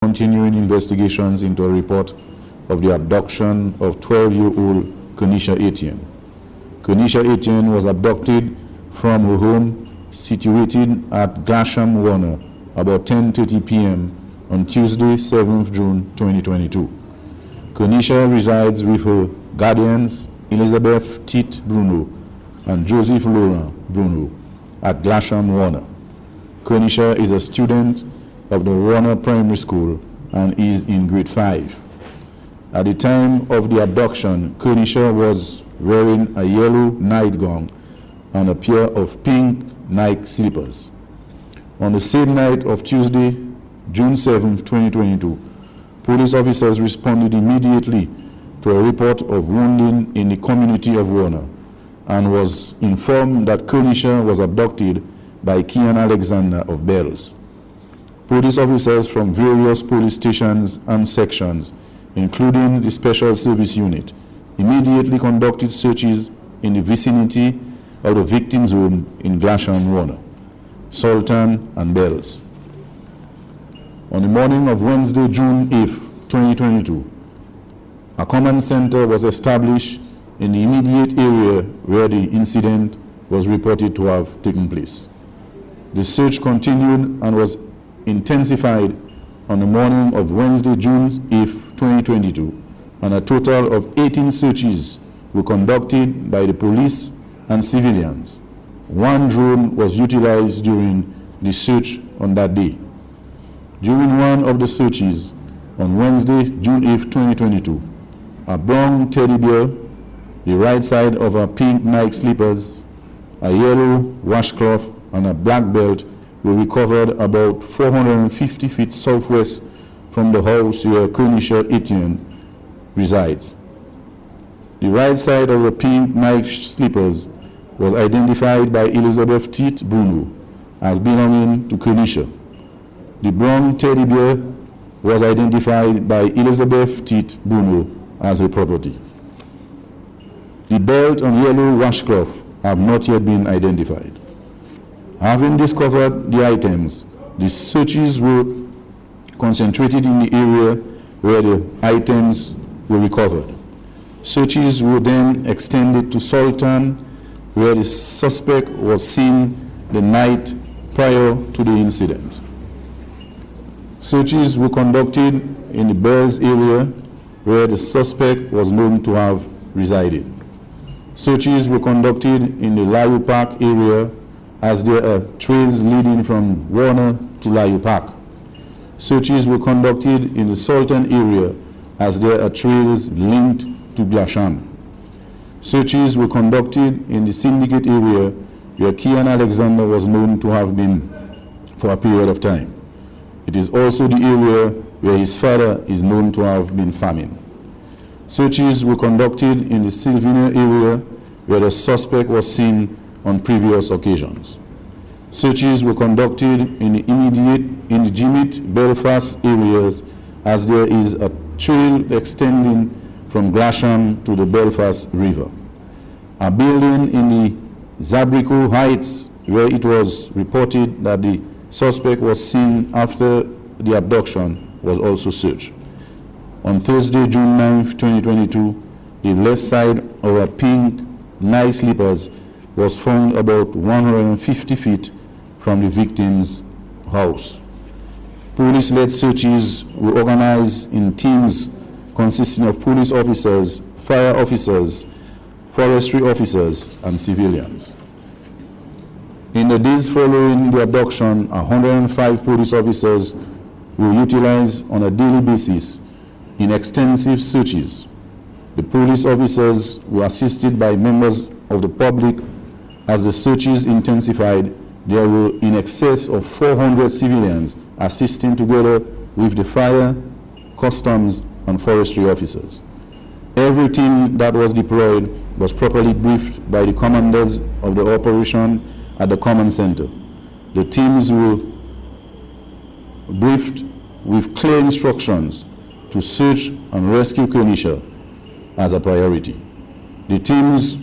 continuing investigations into a report of the abduction of 12-year-old Kernisha Etienne. Kernisha Etienne was abducted from her home situated at Glasham Warner about 10:30 p.m. on Tuesday, 7th June 2022. Kernisha resides with her guardians, Elizabeth Tit Bruno and Joseph Laurent Bruno, at Glasham Warner. Kernisha is a student of the Warner Primary School and is in grade 5. At the time of the abduction, Kernisha was wearing a yellow nightgown and a pair of pink Nike slippers. On the same night of Tuesday, June 7, 2022, police officers responded immediately to a report of wounding in the community of Warner and was informed that Kernisha was abducted by Kian Alexander of Bells. Police officers from various police stations and sections, including the Special Service Unit, immediately conducted searches in the vicinity of the victim's home in Glasham Warner, Sultan and Bells. On the morning of Wednesday, June 8, 2022, a command center was established in the immediate area where the incident was reported to have taken place. The search continued and was intensified on the morning of Wednesday, June 8, 2022, and a total of 18 searches were conducted by the police and civilians. One drone was utilized during the search on that day. During one of the searches on Wednesday, June 8, 2022, a brown teddy bear, the right side of a pink Nike slippers, a yellow washcloth, and a black belt were recovered about 450 feet southwest from the house where Kernisha Etienne resides. The right side of the pink Nike slippers was identified by Elizabeth Tit Bruno as belonging to Kernisha. The brown teddy bear was identified by Elizabeth Tit Bruno as her property. The belt and yellow washcloth have not yet been identified. Having discovered the items, the searches were concentrated in the area where the items were recovered. Searches were then extended to Sultan, where the suspect was seen the night prior to the incident. Searches were conducted in the Bells area where the suspect was known to have resided. Searches were conducted in the Layu Park area as there are trails leading from Warner to Layu Park. Searches were conducted in the Sultan area as there are trails linked to Glasham. Searches were conducted in the Syndicate area where Kian Alexander was known to have been for a period of time. It is also the area where his father is known to have been farming. Searches were conducted in the Sylvania area where the suspect was seen on previous occasions. Searches were conducted in the Jimit, Belfast areas as there is a trail extending from Glasham to the Belfast River. A building in the Zabrico Heights where it was reported that the suspect was seen after the abduction was also searched. On Thursday, June 9, 2022, the left side of a pink Nike slippers was found about 150 feet from the victim's house. Police-led searches were organized in teams consisting of police officers, fire officers, forestry officers, and civilians. In the days following the abduction, 105 police officers were utilized on a daily basis in extensive searches. The police officers were assisted by members of the public. As the searches intensified, there were in excess of 400 civilians assisting together with the fire, customs, and forestry officers. Every team that was deployed was properly briefed by the commanders of the operation at the command center. The teams were briefed with clear instructions to search and rescue Kernisha as a priority. The teams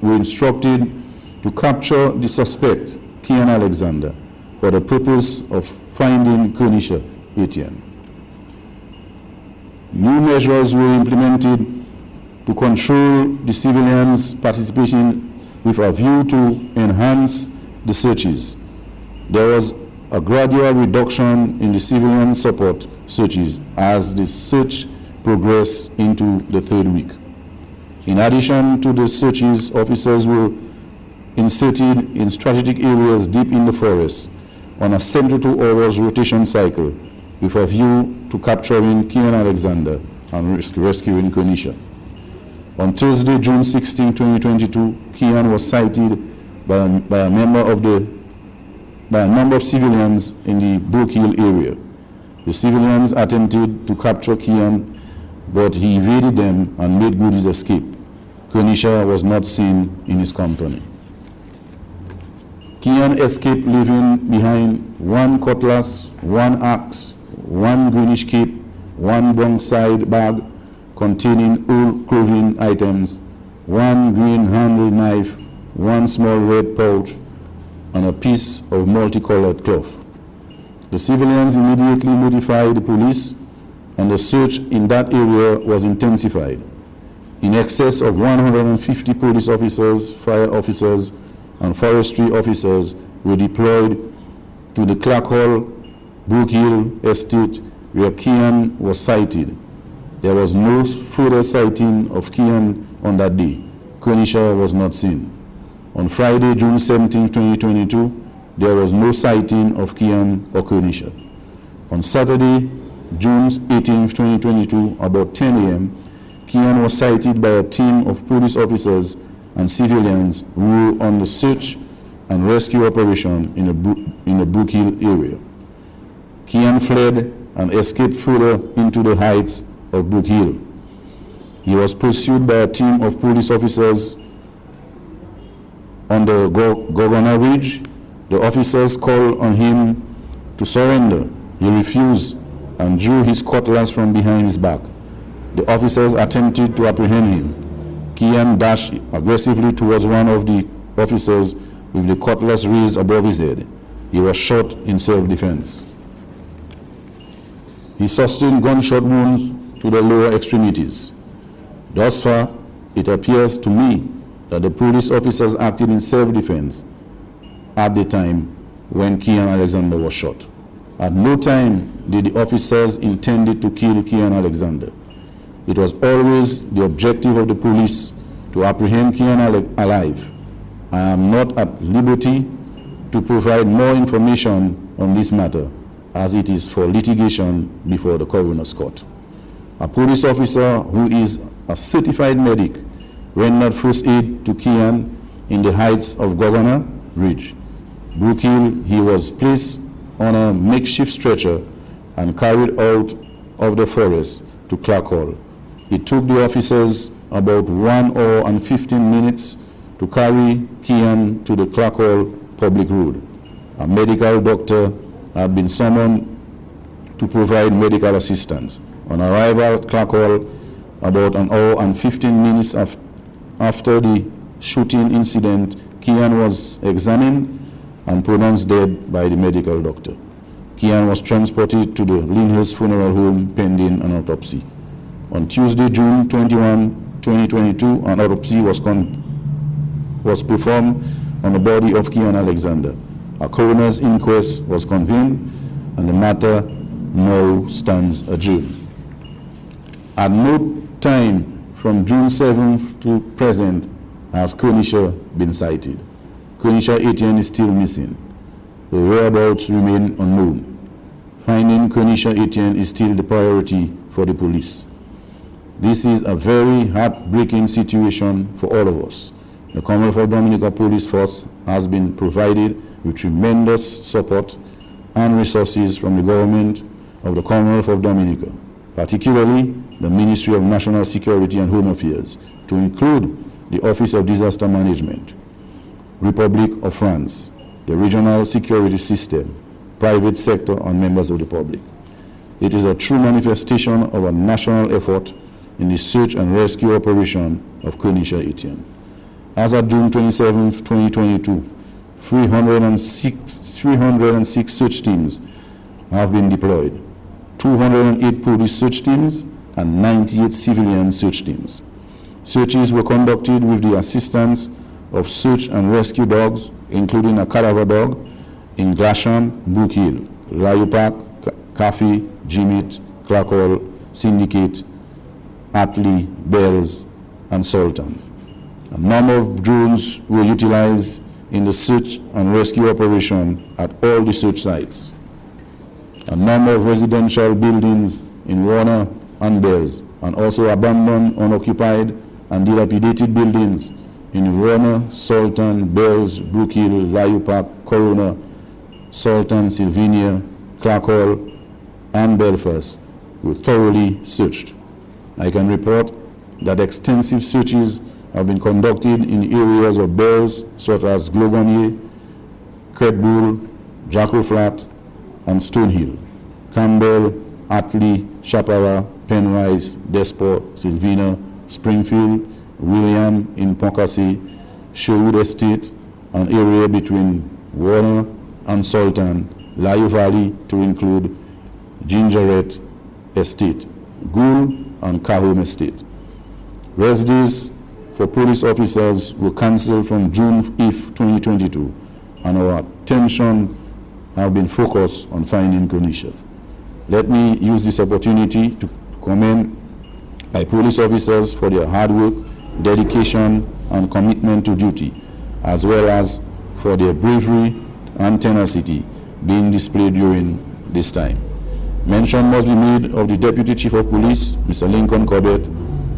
were instructed to capture the suspect, Kian Alexander, for the purpose of finding Kernisha Etienne. New measures were implemented to control the civilians' participation with a view to enhance the searches. There was a gradual reduction in the civilian support searches as the search progressed into the third week. In addition to the searches, officers were inserted in strategic areas deep in the forest on a 72 hours rotation cycle with a view to capturing Kian Alexander and rescuing Kernisha. On Thursday, June 16, 2022, Kian was sighted by a number of civilians in the Brook Hill area. The civilians attempted to capture Kian, but he evaded them and made good his escape. Kernisha was not seen in his company. Kian escaped, leaving behind one cutlass, one axe, one greenish cape, one broadside bag containing old clothing items, one green-handled knife, one small red pouch, and a piece of multicolored cloth. The civilians immediately notified the police, and the search in that area was intensified. In excess of 150 police officers, fire officers, and forestry officers were deployed to the Clark Hall, Brook Hill estate where Kian was sighted. There was no further sighting of Kian on that day. Kernisha was not seen. On Friday, June 17, 2022, there was no sighting of Kian or Kernisha. On Saturday, June 18, 2022, about 10 a.m., Kian was sighted by a team of police officers and civilians who were on the search and rescue operation in the Brook Hill area. Kian fled and escaped further into the heights of Brook Hill. He was pursued by a team of police officers on the Governor Ridge. The officers called on him to surrender. He refused and drew his cutlass from behind his back. The officers attempted to apprehend him. Kian dashed aggressively towards one of the officers with the cutlass raised above his head. He was shot in self-defense. He sustained gunshot wounds to the lower extremities. Thus far, it appears to me that the police officers acted in self-defense at the time when Kian Alexander was shot. At no time did the officers intend to kill Kian Alexander. It was always the objective of the police to apprehend Kian alive. I am not at liberty to provide more information on this matter, as it is for litigation before the coroner's court. A police officer who is a certified medic rendered first aid to Kian in the heights of Governor Ridge. Brook Hill, he was placed on a makeshift stretcher and carried out of the forest to Clark Hall. It took the officers about 1 hour and 15 minutes to carry Kian to the Clark Hall public road. A medical doctor had been summoned to provide medical assistance. On arrival at Clark Hall, about 1 hour and 15 minutes after the shooting incident, Kian was examined and pronounced dead by the medical doctor. Kian was transported to the Lyndhurst Funeral Home pending an autopsy. On Tuesday, June 21, 2022, an autopsy was performed on the body of Kian Alexander. A coroner's inquest was convened, and the matter now stands adjourned. At no time from June 7th to present has Kernisha been sighted. Kernisha Etienne is still missing. The whereabouts remain unknown. Finding Kernisha Etienne is still the priority for the police. This is a very heartbreaking situation for all of us. The Commonwealth of Dominica Police Force has been provided with tremendous support and resources from the government of the Commonwealth of Dominica, particularly the Ministry of National Security and Home Affairs, to include the Office of Disaster Management, Republic of France, the Regional Security System, private sector, and members of the public. It is a true manifestation of a national effort in the search and rescue operation of Kernisha Etienne. As of June 27, 2022, 306 search teams have been deployed. 208 police search teams, and 98 civilian search teams. Searches were conducted with the assistance of search and rescue dogs, including a cadaver dog, in Glasham, Brook Hill, Layu Park, Cafe, Jimit, Clarkall, Syndicate, Atley, Bells, and Sultan. A number of drones were utilized in the search and rescue operation at all the search sites. A number of residential buildings in Warner and Bells, and also abandoned, unoccupied, and dilapidated buildings in Warner, Sultan, Bells, Brook Hill, Layu Park, Corona, Sultan, Sylvania, Clarkall, and Belfast were thoroughly searched. I can report that extensive searches have been conducted in areas of Bells such as Glogonier, Credbull, Jackal Flat, and Stonehill, Campbell, Atley, Chapara, Penrice, Desport, Sylvina, Springfield, William in Poncassi, Sherwood Estate, an area between Warner and Sultan, Layu Valley to include Gingeret Estate, Gould and Cahome Estate. Rest days for police officers were cancelled from June 5, 2022, and our attention have been focused on finding Kernisha. Let me use this opportunity to commend my police officers for their hard work, dedication, and commitment to duty, as well as for their bravery and tenacity being displayed during this time. Mention must be made of the Deputy Chief of Police, Mr. Lincoln Corbett,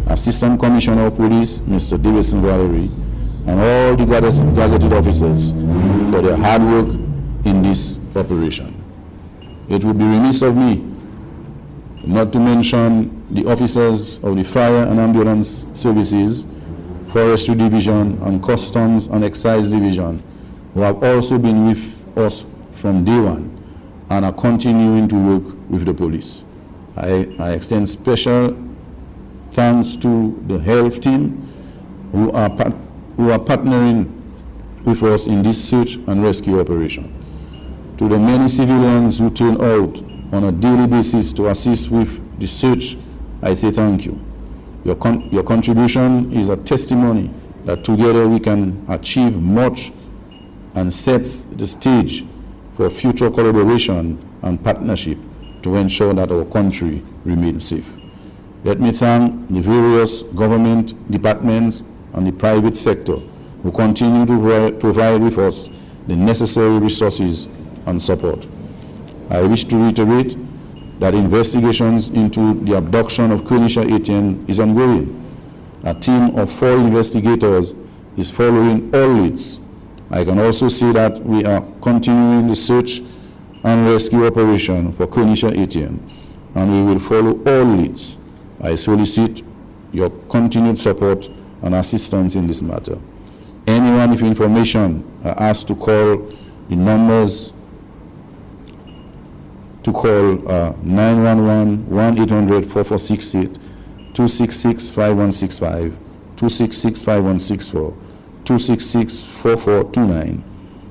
Assistant Commissioner of Police, Mr. Davidson Valerie, and all the gazetted officers for their hard work in this operation. It would be remiss of me not to mention the officers of the Fire and Ambulance Services, Forestry Division, and Customs and Excise Division, who have also been with us from day one and are continuing to work with the police. I extend special thanks to the health team who are partnering with us in this search and rescue operation. To the many civilians who turn out on a daily basis to assist with the search, I say thank you. Your contribution is a testimony that together we can achieve much and sets the stage for future collaboration and partnership to ensure that our country remains safe. Let me thank the various government departments and the private sector who continue to provide with us the necessary resources and support. I wish to reiterate that investigations into the abduction of Kernisha Etienne is ongoing. A team of 4 investigators is following all leads. I can also say that we are continuing the search and rescue operation for Kernisha Etienne, and we will follow all leads. I solicit your continued support and assistance in this matter. Anyone with information are asked to call the numbers to call 911-1-800-4468, 266-5165, 266-5164, 266-4429,